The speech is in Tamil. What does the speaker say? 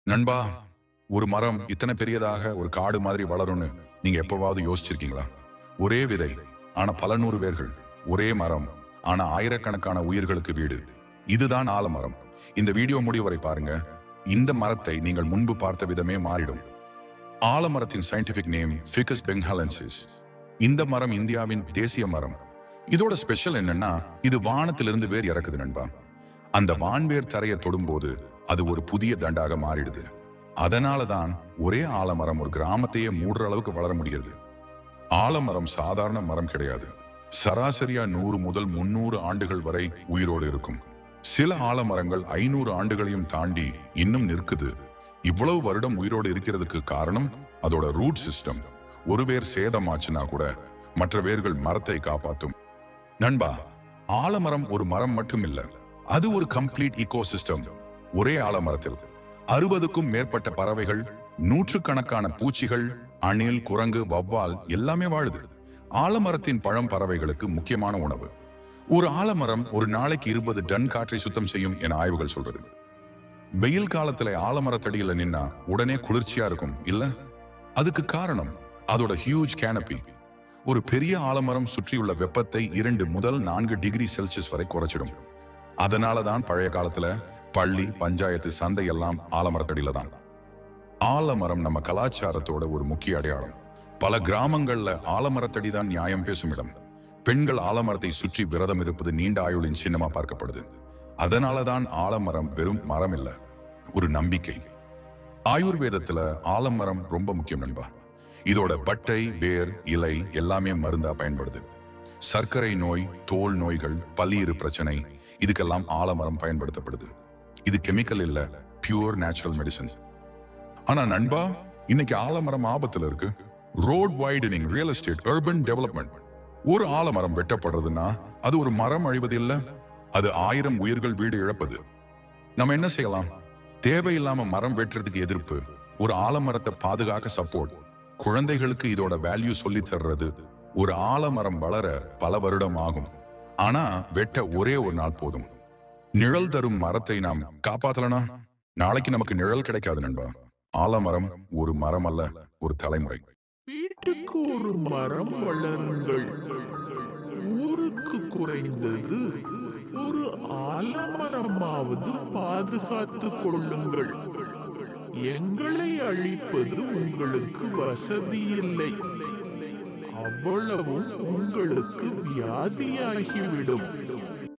நண்பா, ஒரு மரம் இத்தனை பெரியதாக ஒரு காடு மாதிரி வளரும்னு நீங்க எப்பவாவது யோசிச்சிருக்கீங்களா? ஒரே விதை, ஆனா பல நூறு வேர்கள். ஒரே மரம், ஆனா ஆயிரக்கணக்கான உயிர்களுக்கு வீடு. இதுதான் ஆலமரம். இந்த வீடியோ முடிவு வரை பாருங்க. இந்த மரத்தை நீங்கள் முன்பு பார்த்த விதமே மாறிடும். ஆலமரத்தின் சயின்டிபிக் நேம் ஃபிகஸ் பெங்காலென்சிஸ். இந்த மரம் இந்தியாவின் தேசிய மரம். இதோட ஸ்பெஷல் என்னன்னா, இது வானத்திலிருந்து வேர் இறக்குது நண்பா. அந்த வான்வேர் தரையை தொடும்போது அது ஒரு புதிய தண்டாக மாறிடுது. அதனாலதான் ஒரே ஆலமரம் ஒரு கிராமத்தையே மூடுற அளவுக்கு வளர முடிகிறது. ஆலமரம் சாதாரண மரம் கிடையாது. சராசரியா 100 முதல் 300 ஆண்டுகள் வரை உயிரோடு இருக்கும். சில ஆலமரங்கள் 500 ஆண்டுகளையும் தாண்டி இன்னும் நிற்குது. இவ்வளவு வருடம் உயிரோடு இருக்கிறதுக்கு காரணம் அதோட ரூட் சிஸ்டம். ஒரு வேர் சேதமாச்சுன்னா கூட மற்ற வேர்கள் மரத்தை காப்பாற்றும். நண்பா, ஆலமரம் ஒரு மரம் மட்டும் இல்ல, அது ஒரு கம்ப்ளீட் ஈகோசிஸ்டம். ஒரே ஆலமரத்தில் 60க்கும் மேற்பட்ட பறவைகள், நூற்றுக்கணக்கான பூச்சிகள், அணில், குரங்கு, வவ்வால் எல்லாமே வாழுது. ஆலமரத்தின் பழம் பறவைகளுக்கு முக்கியமான உணவு. ஒரு ஆலமரம் ஒரு நாளைக்கு 20 டன் காற்றை சுத்தம் செய்யும் என ஆய்வுகள் சொல்றது. வெயில் காலத்துல ஆலமரத்தடியில நின்னா உடனே குளிர்ச்சியா இருக்கும் இல்ல? அதுக்கு காரணம் அதோட ஹியூஜ் கேனபி. ஒரு பெரிய ஆலமரம் சுற்றியுள்ள வெப்பத்தை 2 முதல் 4 டிகிரி செல்சியஸ் வரை குறைச்சிடும். அதனாலதான் பழைய காலத்துல பள்ளி, பஞ்சாயத்து, சந்தை எல்லாம் ஆலமரத்தடியில தான். ஆலமரம் நம்ம கலாச்சாரத்தோட ஒரு முக்கிய அடையாளம். பல கிராமங்கள்ல ஆலமரத்தடி தான் நியாயம் பேசும் இடம். பெண்கள் ஆலமரத்தை சுற்றி விரதம் இருப்பது நீண்ட ஆயுளின் சின்னமா பார்க்கப்படுது. அதனாலதான் ஆலமரம் வெறும் மரம் இல்ல, ஒரு நம்பிக்கை. ஆயுர்வேதத்துல ஆலமரம் ரொம்ப முக்கியம் நண்பா. இதோட பட்டை, வேர், இலை எல்லாமே மருந்தா பயன்படுது. சர்க்கரை நோய், தோல் நோய்கள், பல்லீறு பிரச்சனை, இதுக்கெல்லாம் ஆலமரம் பயன்படுத்தப்படுது. இது கெமிக்கல் இல்ல, பியூர் நேச்சுரல் மெடிசன். ஆனா நண்பா, இன்னைக்கு ஆலமரம் ஆபத்துல இருக்கு. Road widening, real estate, urban development. ஒரு ஆலமரம் வெட்டப்படுறதுன்னா அது ஒரு மரம் அழிவது இல்ல, அது 1000 உயிர்கள் வீடு இழப்பது. நம்ம என்ன செய்யலாம்? தேவையில்லாம மரம் வெட்டுறதுக்கு எதிர்ப்பு, ஒரு ஆலமரத்தை பாதுகாக்க சப்போர்ட், குழந்தைகளுக்கு இதோட வேல்யூ சொல்லி தர்றது. ஒரு ஆலமரம் வளர பல வருடம் ஆகும், ஆனா வெட்ட ஒரே ஒரு நாள் போதும். நிழல் தரும் மரத்தை நாம் காப்பாத்தலனா நாளைக்கு நமக்கு நிழல் கிடைக்காது நண்பா. ஆலமரம் ஒரு மரம் அல்ல, ஒரு தலைமுறை. வீட்டுக்கு ஒரு மரம் வளருங்கள், ஊருக்கு குறைந்தது ஒரு ஆலமரமாவது பாதுகாத்து கொள்ளுங்கள். எங்களை அழிப்பது உங்களுக்கு வசதி இல்லை, அவ்வளவும் உங்களுக்கு வியாதியாகிவிடும்.